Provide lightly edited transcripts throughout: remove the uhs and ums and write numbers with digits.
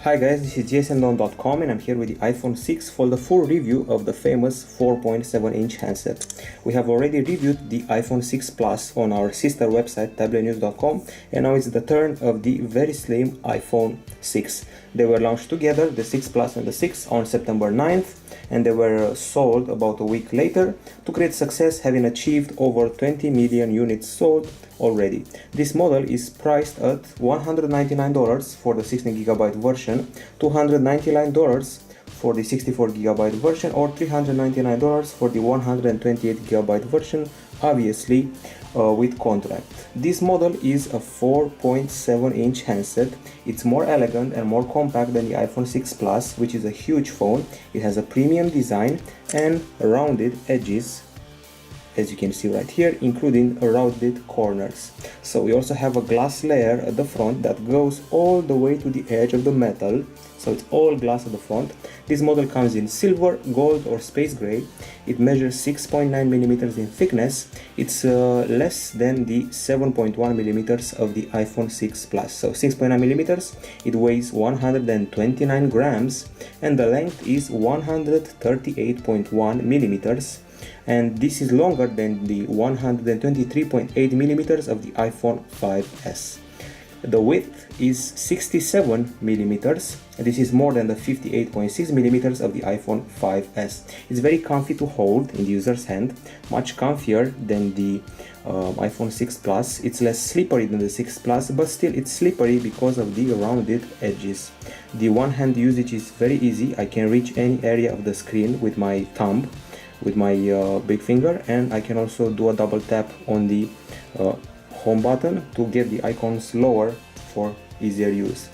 Hi guys, this is gsndon.com and I'm here with the iPhone 6 for the full review of the famous 4.7-inch handset. We have already reviewed the iPhone 6 Plus on our sister website tabletnews.com, and now it's the turn of the very slim iPhone 6. They were launched together, the 6 Plus and the 6, on September 9th, and they were sold about a week later to create success, having achieved over 20 million units sold already. This model is priced at $199 for the 16GB version, $299 for the 64GB version, or $399 for the 128GB version, obviously with contract. This model is a 4.7-inch handset. It's more elegant and more compact than the iPhone 6 Plus, which is a huge phone. It has a premium design and rounded edges, as you can see right here, including rounded corners. So we also have a glass layer at the front that goes all the way to the edge of the metal, so it's all glass at the front. This model comes in silver, gold or space gray. It measures 6.9mm in thickness. It's less than the 7.1mm of the iPhone 6 Plus. So 6.9mm, it weighs 129 grams and the length is 138.1mm. And this is longer than the 123.8mm of the iPhone 5S. The width is 67mm. This is more than the 58.6mm of the iPhone 5S. It's very comfy to hold in the user's hand, much comfier than the iPhone 6 Plus. It's less slippery than the 6 Plus, but still it's slippery because of the rounded edges. The one-hand usage is very easy. I can reach any area of the screen with my thumb, with my big finger, and I can also do a double tap on the home button to get the icons lower for easier use.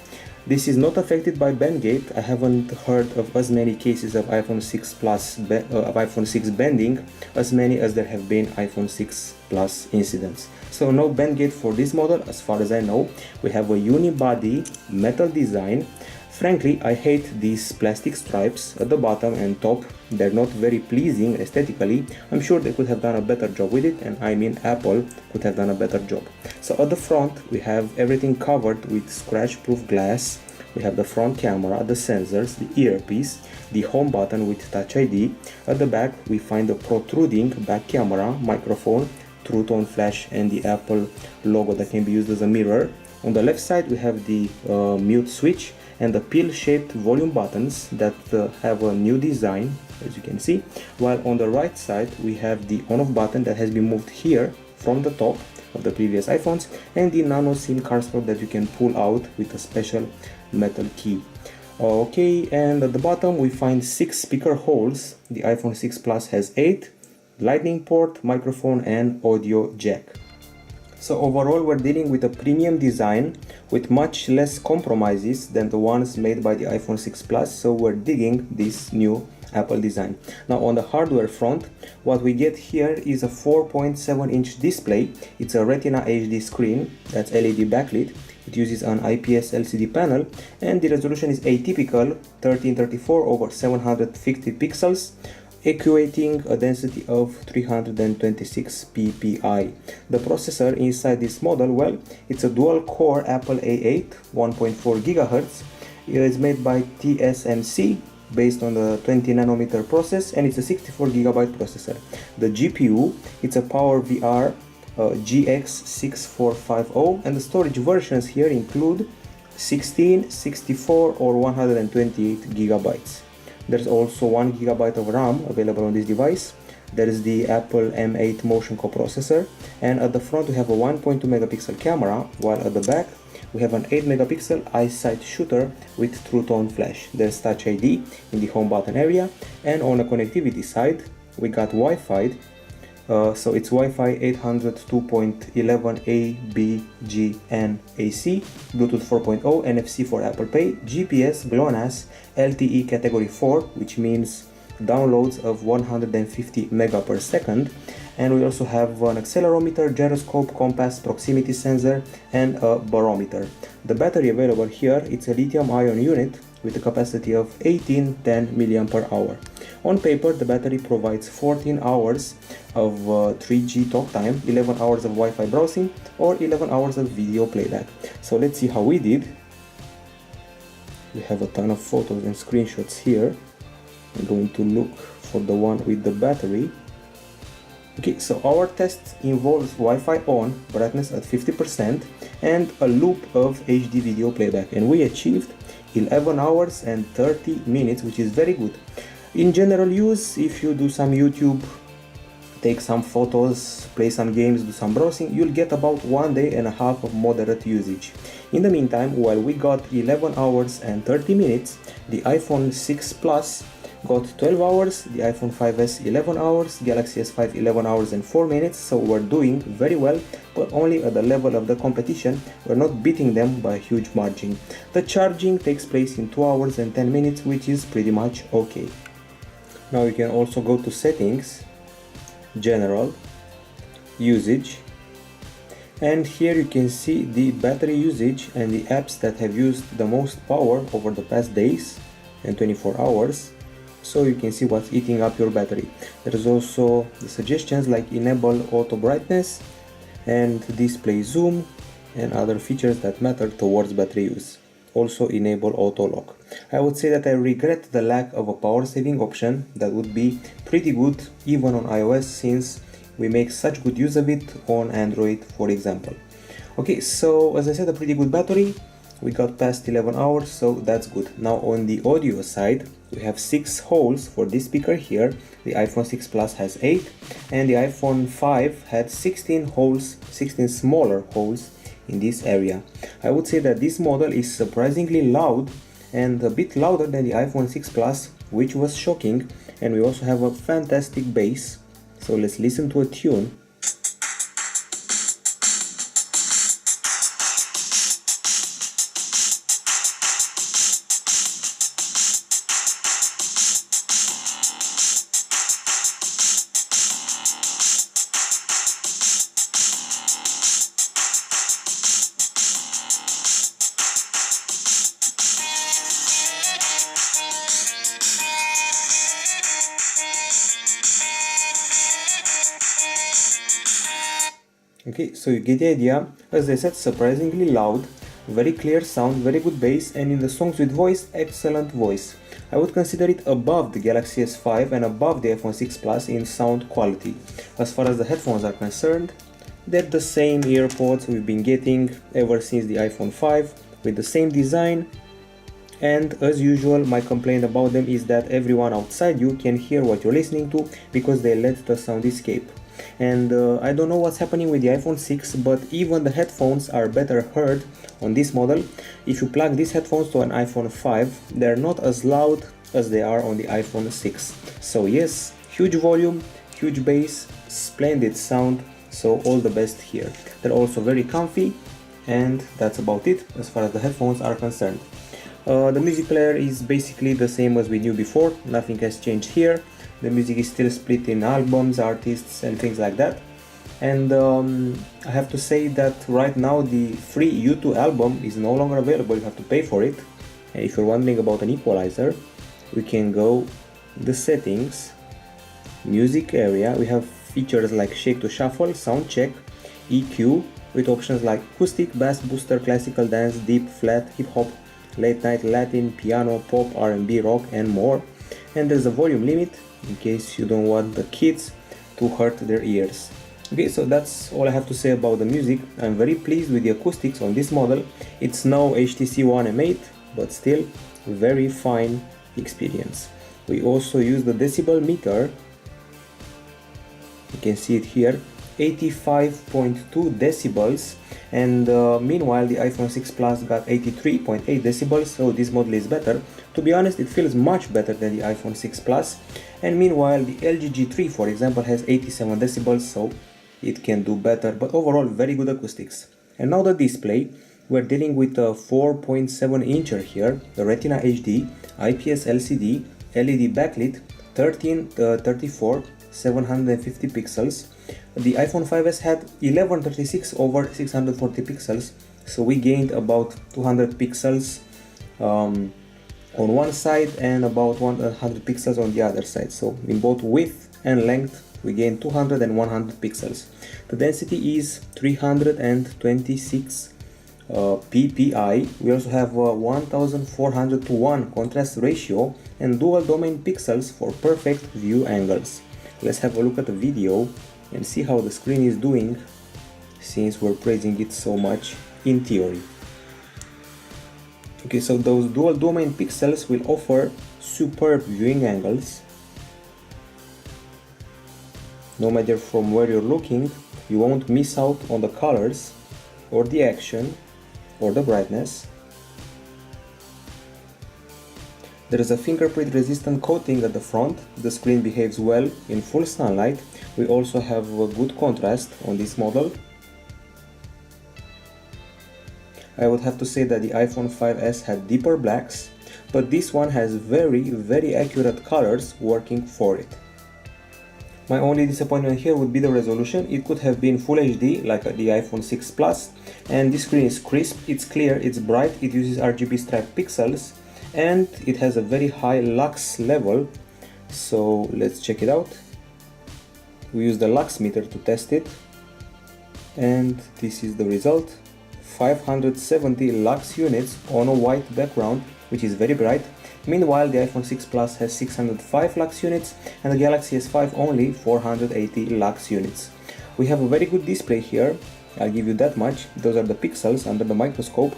This is not affected by bend gate. I haven't heard of as many cases of iPhone 6 Plus of iPhone 6 bending as many as there have been iPhone 6 Plus incidents. So no bend gate for this model as far as I know. We have a unibody metal design. Frankly, I hate these plastic stripes at the bottom and top. They're not very pleasing aesthetically. I'm sure they could have done a better job with it, and I mean Apple could have done a better job. So at the front we have everything covered with scratch-proof glass. We have the front camera, the sensors, the earpiece, the home button with Touch ID. At the back we find the protruding back camera, microphone, True Tone flash, and the Apple logo that can be used as a mirror. On the left side we have the mute switch and the pill-shaped volume buttons that have a new design, as you can see, while on the right side we have the on-off button that has been moved here from the top of the previous iPhones, and the nano SIM card slot that you can pull out with a special metal key. Okay, and at the bottom we find 6 speaker holes. The iPhone 6 Plus has 8, lightning port, microphone and audio jack. So overall we're dealing with a premium design with much less compromises than the ones made by the iPhone 6 Plus, so we're digging this new Apple design. Now on the hardware front, what we get here is a 4.7-inch display. It's a Retina HD screen, that's LED backlit. It uses an IPS LCD panel, and the resolution is atypical 1334 over 750 pixels, equating a density of 326 ppi. The processor inside this model, well, it's a dual-core Apple A8 1.4 GHz. It is made by TSMC based on the 20nm process, and it's a 64GB processor. The GPU, it's a PowerVR GX6450, and the storage versions here include 16, 64 or 128GB. There's also 1GB of RAM available on this device. There is the Apple M8 motion coprocessor, and at the front we have a 1.2 megapixel camera, while at the back we have an 8 megapixel iSight shooter with True Tone flash. There's Touch ID in the home button area, and on the connectivity side we got Wi-Fi. So it's Wi-Fi 802.11a, b, g, and AC, Bluetooth 4.0, NFC for Apple Pay, GPS, GLONASS, LTE category 4, which means downloads of 150 mega per second, and we also have an accelerometer, gyroscope, compass, proximity sensor, and a barometer. The battery available here, it's a lithium-ion unit with a capacity of 1810 mAh. On paper, the battery provides 14 hours of 3G talk time, 11 hours of Wi-Fi browsing, or 11 hours of video playback. So let's see how we did. We have a ton of photos and screenshots here. I'm going to look for the one with the battery. Okay, so our test involves Wi-Fi on, brightness at 50%, and a loop of HD video playback, and we achieved 11 hours and 30 minutes, which is very good. In general use, if you do some YouTube, take some photos, play some games, do some browsing, you'll get about 1 day and a half of moderate usage. In the meantime, while we got 11 hours and 30 minutes, the iPhone 6 Plus got 12 hours, the iPhone 5s 11 hours, Galaxy S5 11 hours and 4 minutes, so we're doing very well, but only at the level of the competition. We're not beating them by a huge margin. The charging takes place in 2 hours and 10 minutes, which is pretty much okay. Now you can also go to settings, general, usage, and here you can see the battery usage and the apps that have used the most power over the past days and 24 hours. So you can see what's eating up your battery. There's also the suggestions like enable auto brightness and display zoom and other features that matter towards battery use. Also enable auto lock. I would say that I regret the lack of a power saving option that would be pretty good even on iOS, since we make such good use of it on Android, for example. Okay, so as I said, a pretty good battery. We got past 11 hours, so that's good. Now on the audio side, we have 6 holes for this speaker here. The iPhone 6 Plus has 8, and the iPhone 5 had 16 holes, 16 smaller holes in this area. I would say that this model is surprisingly loud and a bit louder than the iPhone 6 Plus, which was shocking. And we also have a fantastic bass. So let's listen to a tune. Okay, so you get the idea. As I said, surprisingly loud, very clear sound, very good bass, and in the songs with voice, excellent voice. I would consider it above the Galaxy S5 and above the iPhone 6 Plus in sound quality. As far as the headphones are concerned, they're the same earpods we've been getting ever since the iPhone 5, with the same design. And as usual, my complaint about them is that everyone outside you can hear what you're listening to because they let the sound escape. And I don't know what's happening with the iPhone 6, but even the headphones are better heard on this model. If you plug these headphones to an iPhone 5, they're not as loud as they are on the iPhone 6. So yes, huge volume, huge bass, splendid sound, so all the best here. They're also very comfy, and that's about it as far as the headphones are concerned. The music player is basically the same as we knew before, nothing has changed here. The music is still split in albums, artists, and things like that. And I have to say that right now the free U2 album is no longer available, you have to pay for it. And if you're wondering about an equalizer, we can go the settings, music area. We have features like shake to shuffle, sound check, EQ, with options like acoustic, bass booster, classical dance, deep, flat, hip hop, late night, Latin, piano, pop, R&B, rock, and more. And there's a volume limit in case you don't want the kids to hurt their ears. Okay, so that's all I have to say about the music. I'm very pleased with the acoustics on this model. It's no HTC One M8, but still very fine experience. We also use the decibel meter. You can see it here, 85.2 decibels, and meanwhile the iPhone 6 Plus got 83.8 decibels, so this model is better. To be honest, it feels much better than the iPhone 6 Plus, and meanwhile the LG G3, for example, has 87 decibels, so it can do better, but overall very good acoustics. And now the display. We're dealing with a 4.7 incher here, the Retina HD, IPS LCD, LED backlit, 1334, 750 pixels. The iPhone 5s had 1136 over 640 pixels, so we gained about 200 pixels on one side and about 100 pixels on the other side. So in both width and length we gained 200 and 100 pixels. The density is 326 ppi. We also have 1400 to 1 contrast ratio and dual domain pixels for perfect view angles. Let's have a look at the video and see how the screen is doing, since we're praising it so much in theory. Okay, so those dual domain pixels will offer superb viewing angles. No matter from where you're looking, you won't miss out on the colors or the action or the brightness. There is a fingerprint resistant coating at the front. The screen behaves well in full sunlight. We also have a good contrast on this model. I would have to say that the iPhone 5S had deeper blacks, but this one has very accurate colors working for it. My only disappointment here would be the resolution. It could have been Full HD like the iPhone 6 Plus, and this screen is crisp, it's clear, it's bright, it uses RGB striped pixels, and it has a very high lux level. So let's check it out. We use the lux meter to test it, and this is the result. 570 lux units on a white background, which is very bright. Meanwhile, the iPhone 6 Plus has 605 lux units and the Galaxy S5 only 480 lux units. We have a very good display here, I'll give you that much. Those are the pixels under the microscope.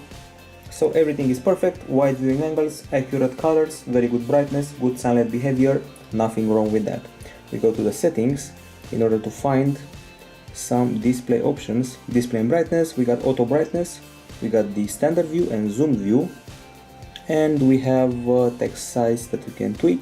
So everything is perfect, wide viewing angles, accurate colors, very good brightness, good sunlight behavior, nothing wrong with that. We go to the settings in order to find some display options. Display and brightness, we got auto brightness, we got the standard view and zoom view, and we have text size that we can tweak,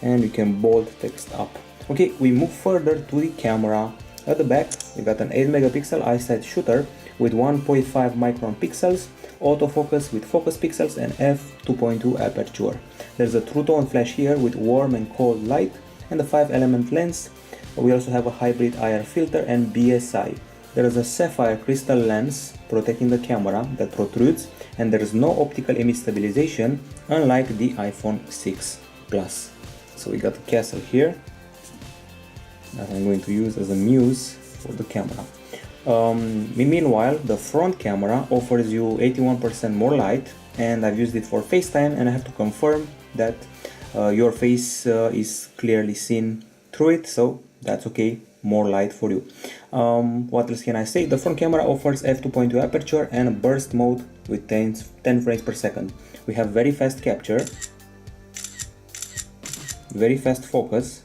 and we can bold text up. Okay, we move further to the camera. At the back we got an 8 megapixel iSight shooter with 1.5 micron pixels, autofocus with focus pixels, and f2.2 aperture. There's a true tone flash here with warm and cold light, and the 5-element lens. We also have a hybrid IR filter and BSI. There is a sapphire crystal lens protecting the camera that protrudes, and there is no optical image stabilization, unlike the iPhone 6 Plus. So we got a castle here that I'm going to use as a muse for the camera. Meanwhile, the front camera offers you 81% more light, and I've used it for FaceTime, and I have to confirm that your face is clearly seen through it, so that's okay, more light for you. What else can I say? The front camera offers f2.2 aperture and a burst mode with 10 frames per second. We have very fast capture, very fast focus,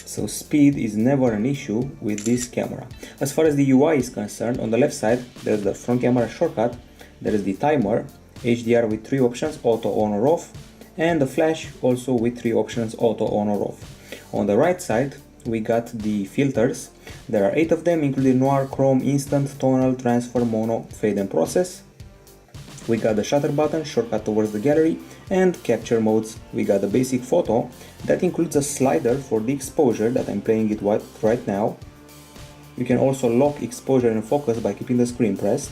so speed is never an issue with this camera. As far as the UI is concerned, on the left side there's the front camera shortcut, there is the timer, HDR with 3 options, auto on or off, and the flash also with 3 options, auto on or off. On the right side we got the filters. There are 8 of them, including noir, chrome, instant, tonal, transfer, mono, fade and process. We got the shutter button, shortcut towards the gallery, and capture modes. We got the basic photo that includes a slider for the exposure that I'm playing it right now. You can also lock exposure and focus by keeping the screen pressed.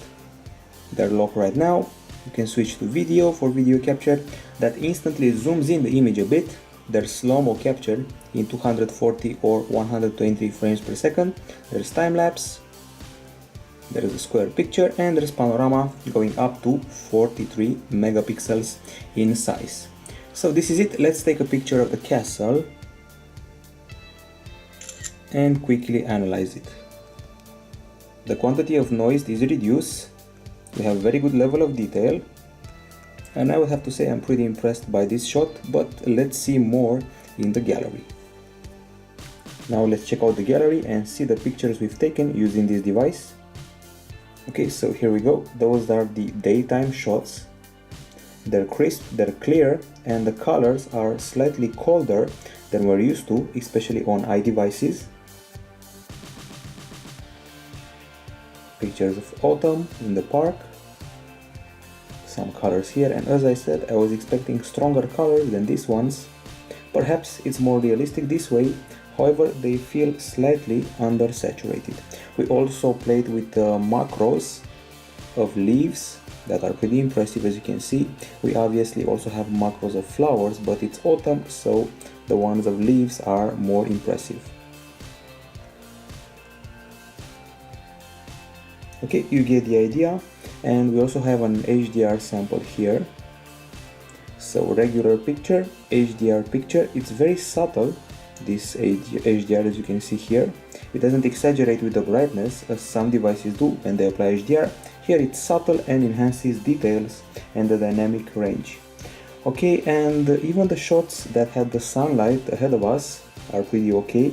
They're locked right now. You can switch to video for video capture that instantly zooms in the image a bit. There's slow-mo capture in 240 or 120 frames per second. There's time-lapse, there is a square picture, and there's panorama going up to 43 megapixels in size. So this is it. Let's take a picture of the castle and quickly analyze it. The quantity of noise is reduced. We have very good level of detail, and I would have to say I'm pretty impressed by this shot, but let's see more in the gallery. Now let's check out the gallery and see the pictures we've taken using this device. Okay, so here we go. Those are the daytime shots. They're crisp, they're clear, and the colors are slightly colder than we're used to, especially on iDevices. Pictures of autumn in the park. Some colors here, and as I said, I was expecting stronger colors than these ones. Perhaps it's more realistic this way, however they feel slightly undersaturated. We also played with the macros of leaves that are pretty impressive, as you can see. We obviously also have macros of flowers, but it's autumn, so the ones of leaves are more impressive. Okay, you get the idea. And we also have an HDR sample here. So regular picture, HDR picture, it's very subtle, this HDR, as you can see here. It doesn't exaggerate with the brightness as some devices do when they apply HDR. Here it's subtle and enhances details and the dynamic range. Okay, and even the shots that had the sunlight ahead of us are pretty okay,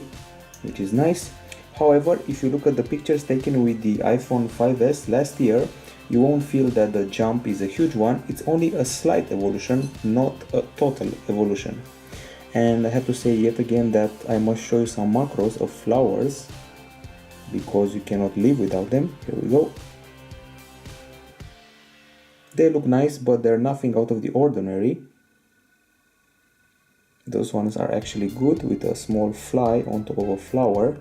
which is nice. However, if you look at the pictures taken with the iPhone 5s last year, you won't feel that the jump is a huge one. It's only a slight evolution, not a total evolution. And I have to say yet again that I must show you some macros of flowers because you cannot live without them. Here we go. They look nice, but they're nothing out of the ordinary. Those ones are actually good with a small fly on top of a flower.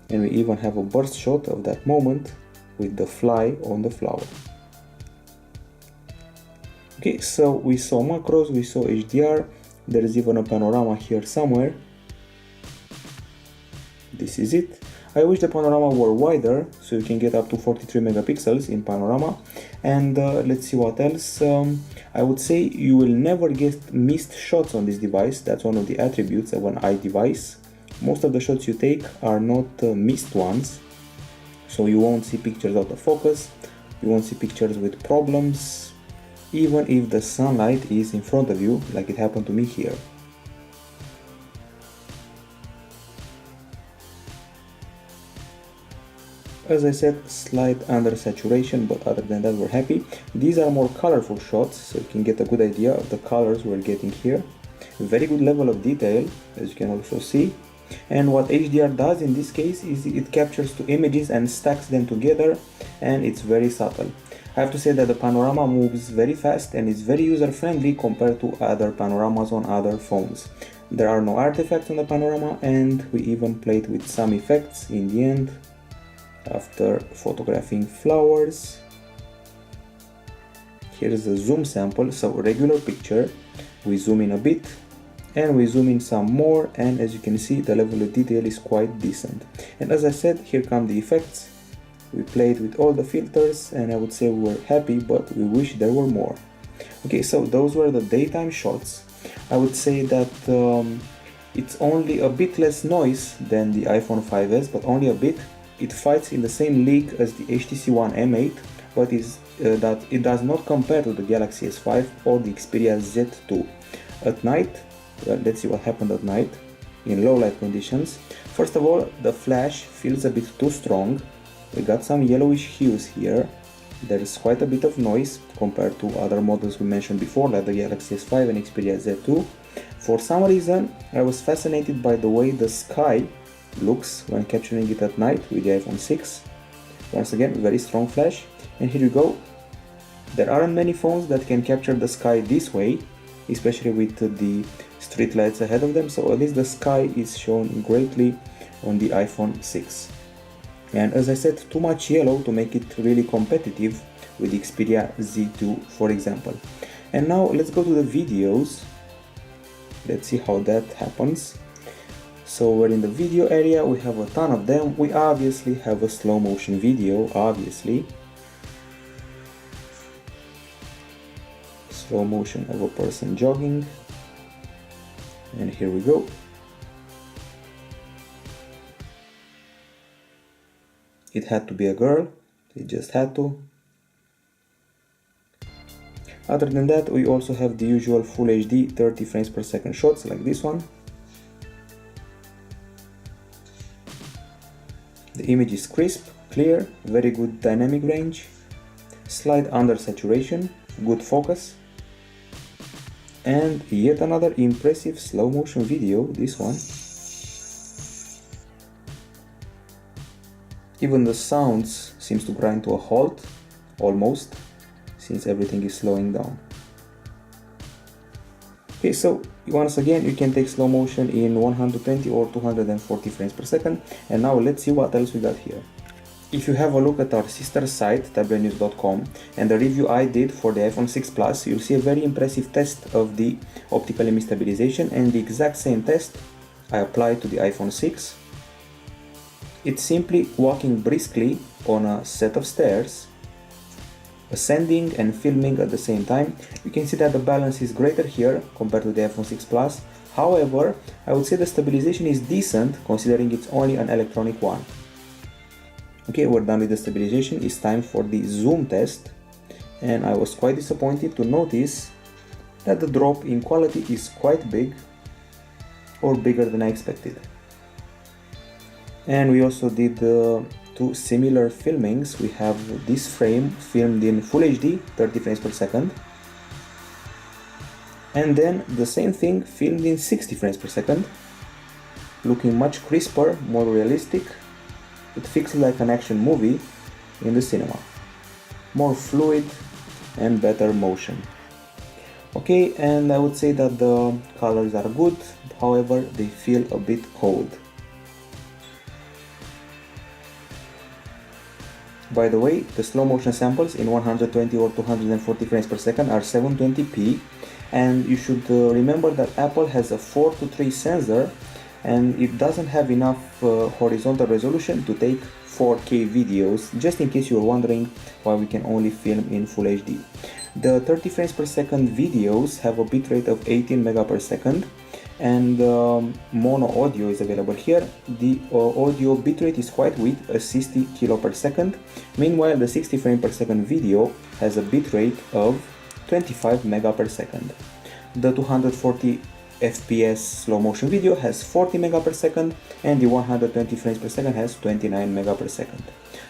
And we even have a burst shot of that moment with the fly on the flower. Okay, so we saw macros, we saw HDR, there is even a panorama here somewhere. This is it. I wish the panorama were wider, so you can get up to 43 megapixels in panorama. And let's see what else. I would say you will never get missed shots on this device. That's one of the attributes of an iDevice. Most of the shots you take are not missed ones. So you won't see pictures out of focus, you won't see pictures with problems, even if the sunlight is in front of you, like it happened to me here. As I said, slight undersaturation, but other than that we're happy. These are more colorful shots, so you can get a good idea of the colors we're getting here. Very good level of detail, as you can also see. And what HDR does in this case is it captures two images and stacks them together, and it's very subtle. I have to say that the panorama moves very fast and is very user-friendly compared to other panoramas on other phones. There are no artifacts on the panorama, and we even played with some effects in the end after photographing flowers. Here is a zoom sample, so regular picture. We zoom in a bit and we zoom in some more, and as you can see the level of detail is quite decent. And as I said, here come the effects. We played with all the filters and I would say we were happy, but we wish there were more. Okay, so those were the daytime shots. I would say that it's only a bit less noise than the iPhone 5s, but only a bit. It fights in the same league as the HTC One M8, but that it does not compare to the Galaxy S5 or the Xperia Z2. At night, let's see what happened at night in low light conditions. First of all, the flash feels a bit too strong. We got some yellowish hues here. There is quite a bit of noise compared to other models we mentioned before, like the Galaxy S5 and Xperia Z2. For some reason, I was fascinated by the way the sky looks when capturing it at night with the iPhone 6. Once again, very strong flash. And here you go. There aren't many phones that can capture the sky this way, especially with the street lights ahead of them, so at least the sky is shown greatly on the iPhone 6. And as I said, too much yellow to make it really competitive with the Xperia Z2, for example. And now let's go to the videos. Let's see how that happens. So we're in the video area, we have a ton of them. We obviously have a slow motion video, obviously. Slow motion of a person jogging. And here we go. It had to be a girl, it just had to. Other than that, we also have the usual Full HD 30 frames per second shots like this one. The image is crisp, clear, very good dynamic range, slight undersaturation, good focus. And yet another impressive slow motion video, this one. Even the sounds seems to grind to a halt, almost, since everything is slowing down. Okay, so once again you can take slow motion in 120 or 240 frames per second. And now let's see what else we got here. If you have a look at our sister site, tabletnews.com, and the review I did for the iPhone 6 Plus, you'll see a very impressive test of the optical image stabilization, and the exact same test I applied to the iPhone 6. It's simply walking briskly on a set of stairs, ascending and filming at the same time, you can see that the balance is greater here compared to the iPhone 6 Plus. However, I would say the stabilization is decent considering it's only an electronic one. Okay, we're done with the stabilization. It's time for the zoom test, and I was quite disappointed to notice that the drop in quality is quite big, or bigger than I expected. And we also did two similar filmings. We have this frame filmed in Full HD, 30 frames per second, and then the same thing filmed in 60 frames per second, looking much crisper, more realistic. It feels like an action movie in the cinema. More fluid and better motion. Okay, and I would say that the colors are good, however they feel a bit cold. By the way, the slow motion samples in 120 or 240 frames per second are 720p, and you should remember that Apple has a 4:3 sensor and it doesn't have enough horizontal resolution to take 4K videos, just in case you're wondering why we can only film in Full HD. The 30 frames per second videos have a bitrate of 18 mega per second, and mono audio is available here. The audio bitrate is quite weak, 60 kilo per second. Meanwhile, the 60 frame per second video has a bitrate of 25 mega per second. The 240 FPS slow motion video has 40 mega per second, and the 120 frames per second has 29 mega per second.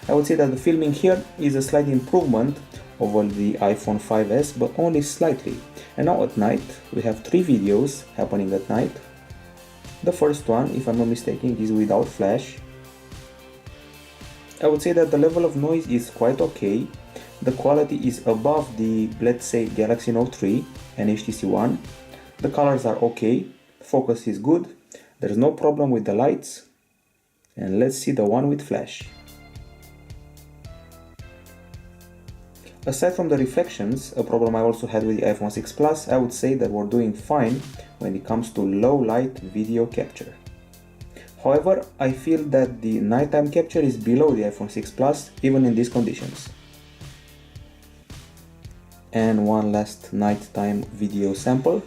I would say that the filming here is a slight improvement over the iPhone 5s, but only slightly. And now at night, we have 3 videos happening at night. The first one, if I'm not mistaken, is without flash. I would say that the level of noise is quite okay. The quality is above the, let's say, Galaxy Note 3 and HTC One. The colors are okay, focus is good, there's no problem with the lights. And let's see the one with flash. Aside from the reflections, a problem I also had with the iPhone 6 Plus, I would say that we're doing fine when it comes to low light video capture. However, I feel that the nighttime capture is below the iPhone 6 Plus, even in these conditions. And one last nighttime video sample.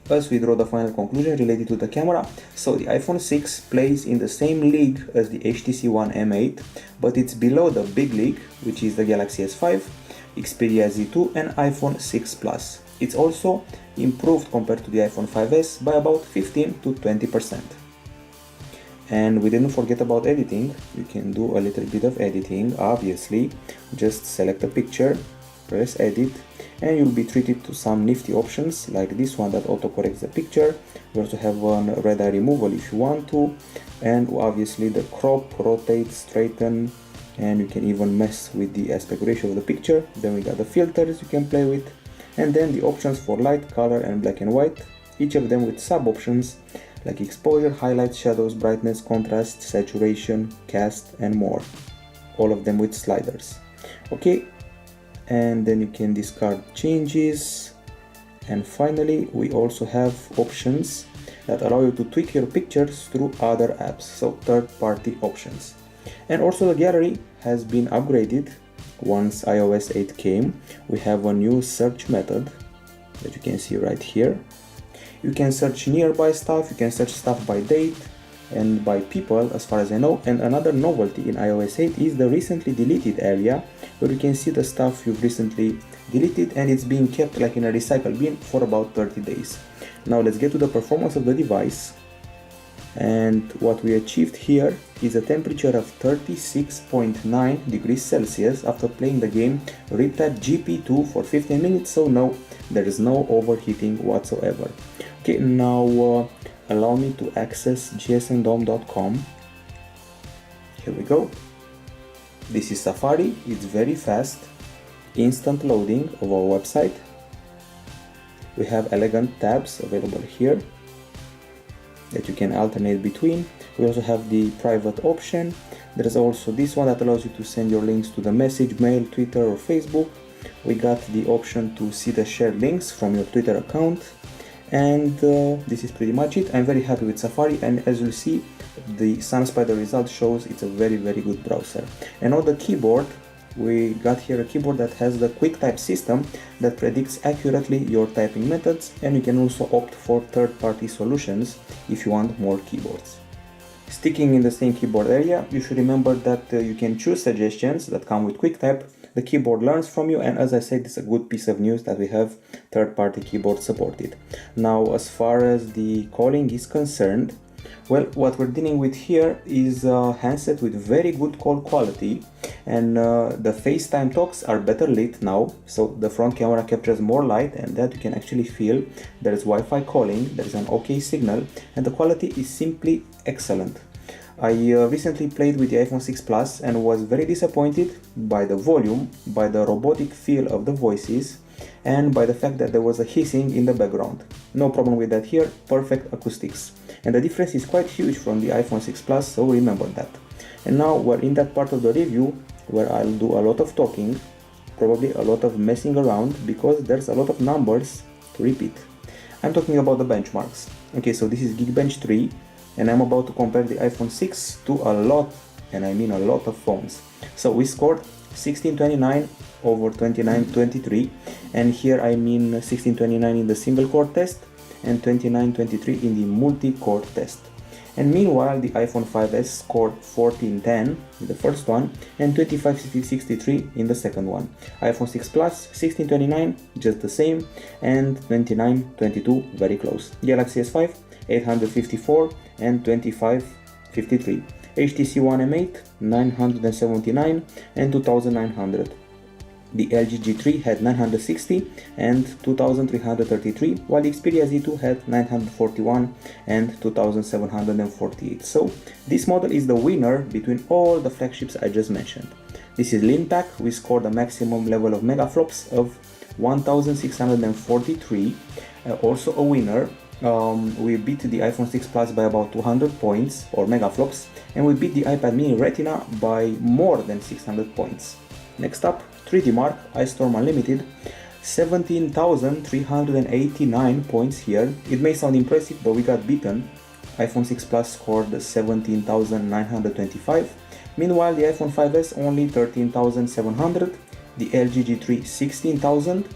As we draw the final conclusion related to the camera, so the iPhone 6 plays in the same league as the HTC One M8, but it's below the big league, which is the Galaxy S5, Xperia Z2 and iPhone 6 Plus. It's also improved compared to the iPhone 5s by about 15 to 20%. And we didn't forget about editing. You can do a little bit of editing, obviously. Just select a picture, press edit, and you'll be treated to some nifty options like this one that autocorrects the picture. We also have one red eye removal if you want to, and obviously the crop, rotate, straighten, and you can even mess with the aspect ratio of the picture. Then we got the filters you can play with, and then the options for light, color and black and white, each of them with sub options like exposure, highlights, shadows, brightness, contrast, saturation, cast and more, all of them with sliders. Okay, and then you can discard changes. And finally, we also have options that allow you to tweak your pictures through other apps, so third-party options. And also the gallery has been upgraded. Once iOS 8 came, we have a new search method that you can see right here. You can search nearby stuff, you can search stuff by date and by people, as far as I know. And another novelty in iOS 8 is the recently deleted area, where you can see the stuff you've recently deleted, and it's being kept like in a recycle bin for about 30 days. Now let's get to the performance of the device. And what we achieved here is a temperature of 36.9 degrees Celsius after playing the game Riptide GP2 for 15 minutes, so no, there is no overheating whatsoever. Okay, now allow me to access gsndom.com. Here we go. This is Safari, it's very fast, instant loading of our website. We have elegant tabs available here that you can alternate between. We also have the private option. There is also this one that allows you to send your links to the message, mail, Twitter or Facebook. We got the option to see the shared links from your Twitter account. And this is pretty much it. I'm very happy with Safari, and as you'll see, the SunSpider result shows it's a very good browser. And on the keyboard, we got here a keyboard that has the quick type system that predicts accurately your typing methods, and you can also opt for third-party solutions if you want more keyboards. Sticking in the same keyboard area, you should remember that you can choose suggestions that come with QuickType. The keyboard learns from you, and as I said, it's a good piece of news that we have third-party keyboard supported. Now, as far as the calling is concerned, well, what we're dealing with here is a handset with very good call quality, and the FaceTime talks are better lit now, so the front camera captures more light, and that you can actually feel there is Wi-Fi calling, there is an OK signal, and the quality is simply excellent. I recently played with the iPhone 6 Plus and was very disappointed by the volume, by the robotic feel of the voices, and by the fact that there was a hissing in the background. No problem with that here, perfect acoustics. And the difference is quite huge from the iPhone 6 Plus, so remember that. And now we're in that part of the review where I'll do a lot of talking, probably a lot of messing around, because there's a lot of numbers to repeat. I'm talking about the benchmarks. Okay, so this is Geekbench 3, and I'm about to compare the iPhone 6 to a lot, and I mean a lot of phones. So we scored 1629 over 2923, and here I mean 1629 in the single core test and 2923 in the multi-core test. And meanwhile, the iPhone 5s scored 1410 in the first one and 2563 in the second one. iPhone 6 Plus 1629 just the same, and 2922 very close. Galaxy S5 854 and 2553. HTC One M8 979 and 2900. The LG G3 had 960 and 2333, while the Xperia Z2 had 941 and 2748. So this model is the winner between all the flagships I just mentioned. This is lean pack. We scored a maximum level of megaflops of 1643, also a winner. We beat the iPhone 6 Plus by about 200 points or megaflops, and we beat the iPad mini Retina by more than 600 points. Next up, 3D Mark iStorm Unlimited, 17,389 points here. It may sound impressive, but we got beaten. iPhone 6 Plus scored 17,925. Meanwhile, the iPhone 5s only 13,700. The LG G3 16,000.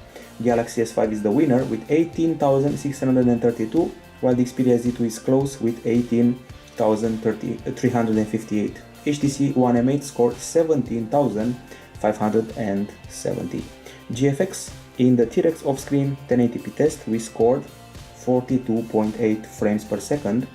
Galaxy S5 is the winner with 18,632, while the Xperia Z2 is close with 18,358. HTC One M8 scored 17,570. GFX in the T-Rex off-screen 1080p test, we scored 42.8 frames per second,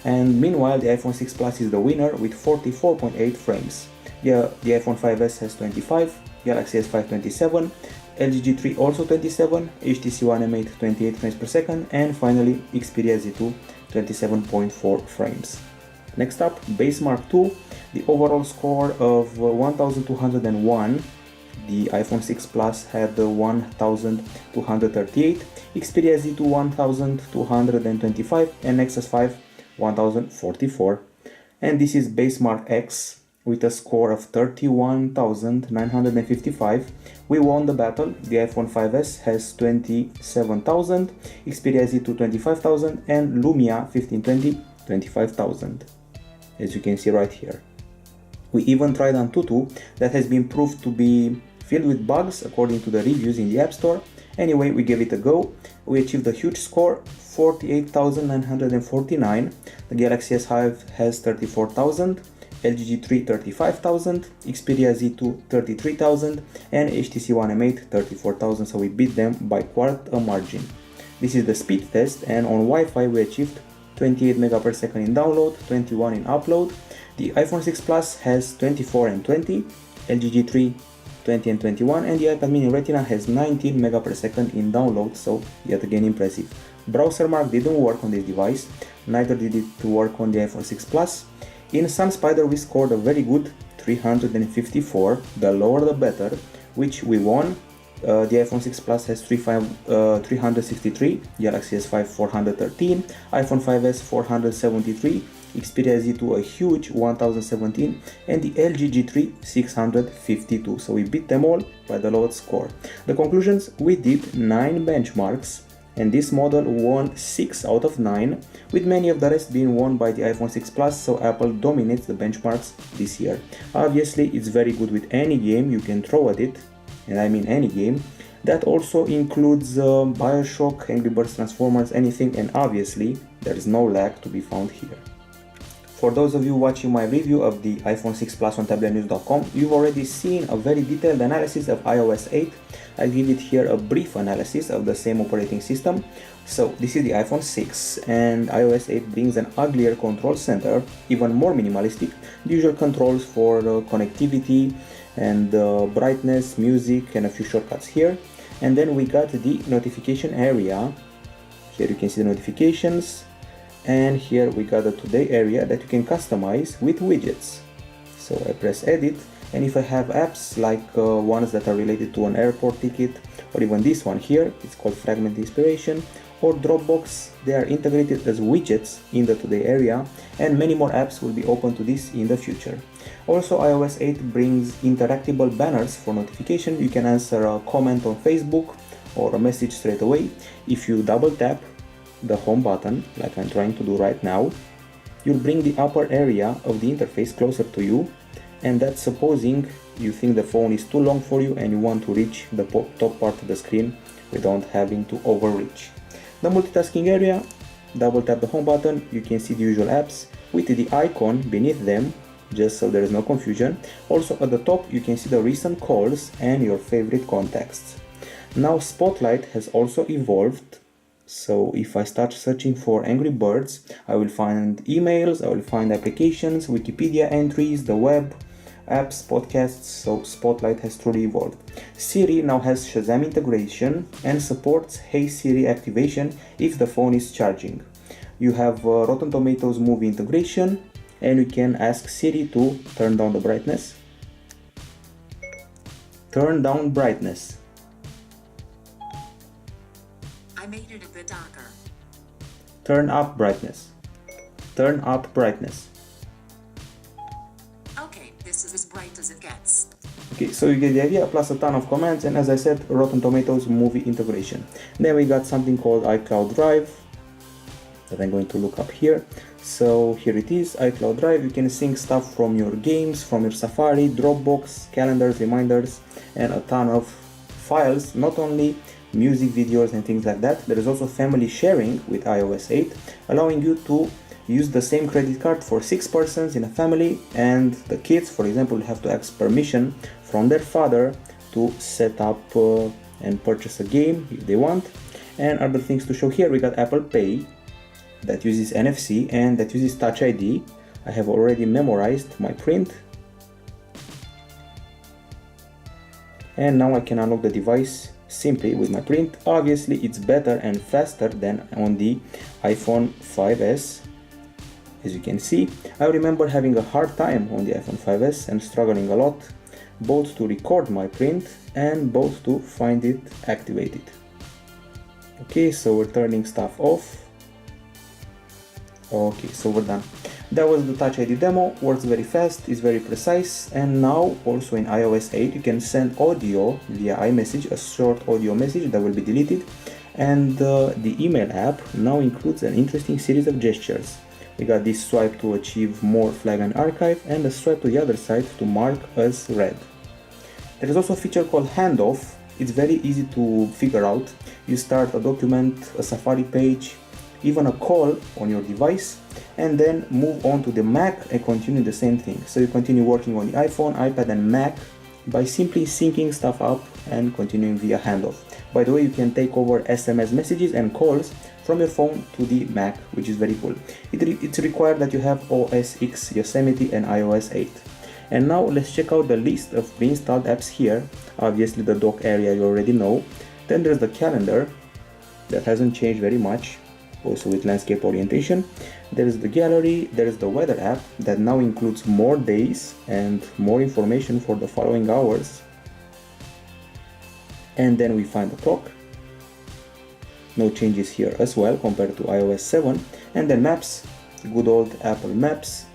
and meanwhile the iPhone 6 Plus is the winner with 44.8 frames. Yeah, the iPhone 5s has 25, Galaxy S5 27, LG G3 also 27, HTC One M8 28 frames per second, and finally Xperia Z2 27.4 frames. Next up, Base Mark 2, the overall score of 1201. The iPhone 6 Plus had 1238, Xperia Z2 1225, and Nexus 5 1044. And this is Base Mark X with a score of 31,955. We won the battle. The iPhone 5s has 27,000, Xperia Z2 25,000, and Lumia 1520 25,000, as you can see right here. We even tried Antutu, that has been proved to be filled with bugs according to the reviews in the App Store. Anyway, we gave it a go. We achieved a huge score, 48,949. The Galaxy S5 has 34,000, LG G3 35,000, Xperia Z2 33,000, and HTC One M8 34,000, so we beat them by quite a margin. This is the speed test, and on Wi-Fi we achieved 28 megapixel in download, 21 in upload. The iPhone 6 Plus has 24 and 20, LG G3 20 and 21, and the iPad mini Retina has 19 megapixel in download, so yet again impressive. Browser Mark didn't work on this device, neither did it work on the iPhone 6 Plus. In SunSpider we scored a very good 354, the lower the better, which we won. The iPhone 6 Plus has 363, Galaxy S5 413, iPhone 5s 473, Xperia Z2 a huge 1017, and the LG G3 652, so we beat them all by the lowest score. The conclusions: we did 9 benchmarks, and this model won 6 out of 9, with many of the rest being won by the iPhone 6 Plus, so Apple dominates the benchmarks this year. Obviously, it's very good with any game you can throw at it, and I mean any game. That also includes Bioshock, Angry Birds, Transformers, anything, and obviously there is no lag to be found here. For those of you watching my review of the iPhone 6 Plus on tabletnews.com, you've already seen a very detailed analysis of iOS 8. I'll give it here a brief analysis of the same operating system. So this is the iPhone 6 and iOS 8 brings an uglier control center, even more minimalistic. The usual controls for connectivity and brightness, music, and a few shortcuts here. And then we got the notification area. Here you can see the notifications. And here we got the today area that you can customize with widgets. So I press edit, and if I have apps like ones that are related to an airport ticket, or even this one here, it's called Fragment Inspiration, or Dropbox, they are integrated as widgets in the today area, and many more apps will be open to this in the future. Also, iOS 8 brings interactable banners for notification. You can answer a comment on Facebook or a message straight away. If you double tap the home button, like I'm trying to do right now, you'll bring the upper area of the interface closer to you, and that's supposing you think the phone is too long for you and you want to reach the top part of the screen without having to overreach. The multitasking area, double tap the home button, you can see the usual apps with the icon beneath them, just so there is no confusion. Also at the top you can see the recent calls and your favorite contacts. Now Spotlight has also evolved. So if I start searching for Angry Birds, I will find emails, I will find applications, Wikipedia entries, the web, apps, podcasts, so Spotlight has truly evolved. Siri now has Shazam integration and supports Hey Siri activation if the phone is charging. You have Rotten Tomatoes movie integration, and you can ask Siri to turn down the brightness. Turn down brightness. I made it a bit darker. Turn up brightness. Turn up brightness. Okay, this is as bright as it gets. Okay, so you get the idea, plus a ton of commands, and as I said, Rotten Tomatoes movie integration. Then we got something called iCloud Drive that I'm going to look up here. So here it is, iCloud Drive. You can sync stuff from your games, from your Safari, Dropbox, calendars, reminders, and a ton of files, not only music, videos, and things like that. There is also family sharing with iOS 8, allowing you to use the same credit card for 6 persons in a family, and the kids, for example, have to ask permission from their father to set up and purchase a game if they want. And other things to show here, we got Apple Pay that uses NFC and that uses Touch ID. I have already memorized my print, and now I can unlock the device simply with my print. Obviously it's better and faster than on the iPhone 5S. As you can see, I remember having a hard time on the iPhone 5S and struggling a lot, both to record my print and both to find it activated. Okay, so we're turning stuff off. Okay, so we're done. That was the Touch ID demo. Works very fast, is very precise, and now also in iOS 8 you can send audio via iMessage, a short audio message that will be deleted, and the email app now includes an interesting series of gestures. We got this swipe to achieve more flag and archive, and a swipe to the other side to mark as read. There is also a feature called handoff. It's very easy to figure out. You start a document, a Safari page, even a call on your device, and then move on to the Mac and continue the same thing. So you continue working on the iPhone, iPad, and Mac by simply syncing stuff up and continuing via handoff. By the way, you can take over SMS messages and calls from your phone to the Mac, which is very cool. It's required that you have OS X, Yosemite, and iOS 8. And now let's check out the list of pre-installed apps here. Obviously the dock area you already know. Then there's the calendar that hasn't changed very much, also with landscape orientation. There is the gallery, there is the weather app that now includes more days and more information for the following hours. And then we find the clock. No changes here as well compared to iOS 7. And then maps, good old Apple Maps.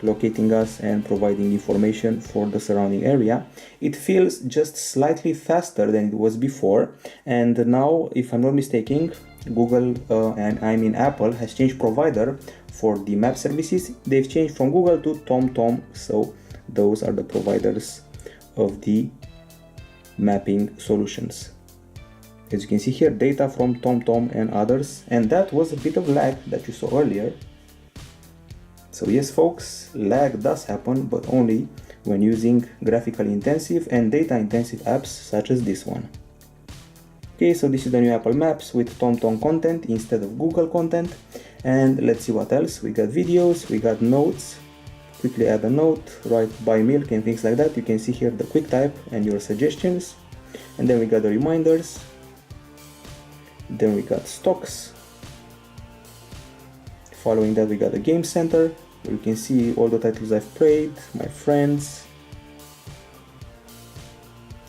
locating us and providing information for the surrounding area. It feels just slightly faster than it was before, and now, if I'm not mistaken, Google and Apple has changed provider for the map services. They've changed from Google to TomTom, so those are the providers of the mapping solutions. As you can see here, data from TomTom and others, and that was a bit of lag that you saw earlier. So yes folks, lag does happen, but only when using graphically intensive and data intensive apps such as this one. Okay, so this is the new Apple Maps with TomTom content instead of Google content. And let's see what else. We got videos, we got notes. Quickly add a note, write buy milk and things like that. You can see here the quick type and your suggestions. And then we got the reminders. Then we got stocks. Following that we got the game center, where you can see all the titles I've played, my friends,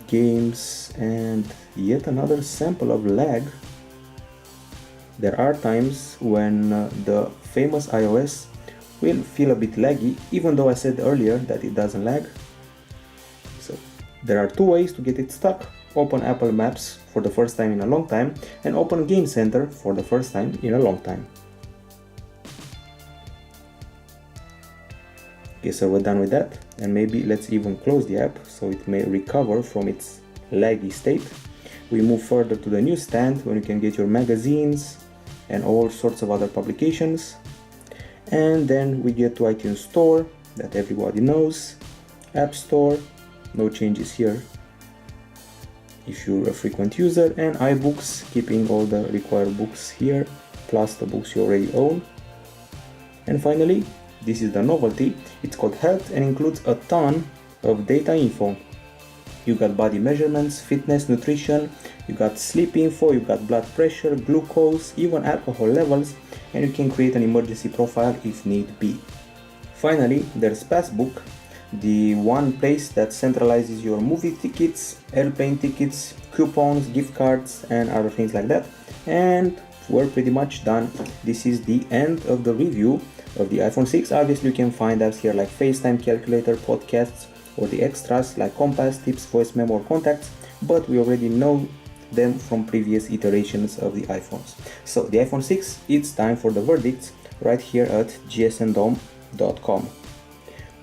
games, and yet another sample of lag. There are times when the famous iOS will feel a bit laggy, even though I said earlier that it doesn't lag. So there are two ways to get it stuck. Open Apple Maps for the first time in a long time, and open Game Center for the first time in a long time. Okay, so we're done with that, and maybe let's even close the app so it may recover from its laggy state. We move further to the newsstand where you can get your magazines and all sorts of other publications. And then we get to iTunes Store, that everybody knows, App Store, no changes here if you're a frequent user, and iBooks, keeping all the required books here, plus the books you already own. And finally, this is the novelty, it's called Health and includes a ton of data info. You got body measurements, fitness, nutrition, you got sleep info, you got blood pressure, glucose, even alcohol levels, and you can create an emergency profile if need be. Finally, there's Passbook, the one place that centralizes your movie tickets, airplane tickets, coupons, gift cards, and other things like that. And we're pretty much done. This is the end of the review of the iPhone 6. Obviously, you can find apps here like FaceTime, calculator, podcasts, or the extras like compass, tips, voice memo, or contacts, but we already know them from previous iterations of the iPhones. So the iPhone 6, it's time for the verdicts right here at gsndom.com.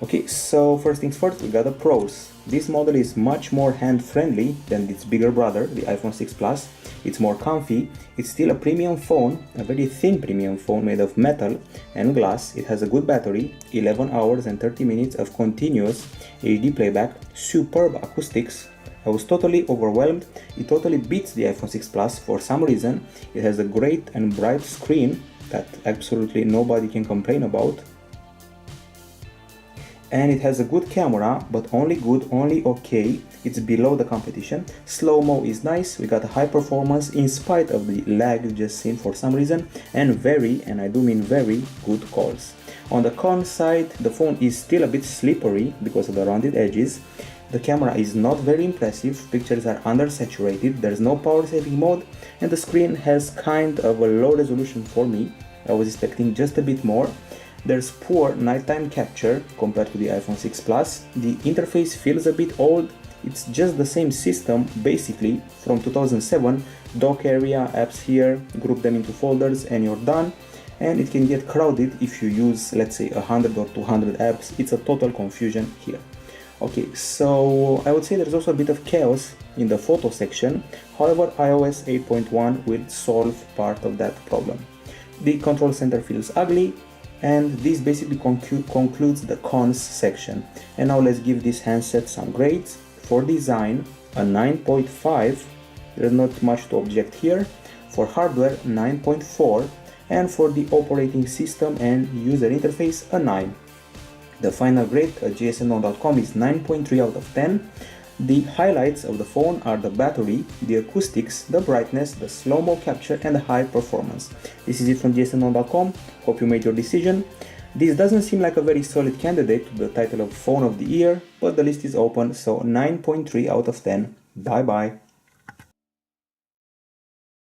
Okay, so first things first, we got the pros. This model is much more hand-friendly than its bigger brother, the iPhone 6 Plus. It's more comfy, it's still a premium phone, a very thin premium phone made of metal and glass. It has a good battery, 11 hours and 30 minutes of continuous HD playback, superb acoustics. I was totally overwhelmed. It totally beats the iPhone 6 Plus for some reason. It has a great and bright screen that absolutely nobody can complain about. And it has a good camera, but only good, only okay. It's below the competition. Slow-mo is nice. We got a high performance in spite of the lag just seen for some reason, and very, and I do mean very, good calls. On the con side, the phone is still a bit slippery because of the rounded edges. The camera is not very impressive, pictures are undersaturated, there's no power saving mode, and the screen has kind of a low resolution for me. I was expecting just a bit more. There's poor nighttime capture compared to the iPhone 6 Plus. The interface feels a bit old. It's just the same system basically from 2007. Dock area, apps here, group them into folders and you're done. And it can get crowded if you use, let's say, 100 or 200 apps. It's a total confusion here. Okay, so I would say there's also a bit of chaos in the photo section. However, iOS 8.1 will solve part of that problem. The control center feels ugly. And this basically concludes the cons section. And now let's give this handset some grades. For design, a 9.5, there's not much to object here. For hardware, 9.4, and for the operating system and user interface, a 9. The final grade at gsndom.com is 9.3 out of 10. The highlights of the phone are the battery, the acoustics, the brightness, the slow-mo capture, and the high performance. This is it from gsndom.com. Hope you made your decision. This doesn't seem like a very solid candidate to the title of Phone of the Year, but the list is open, so 9.3 out of 10. Bye bye.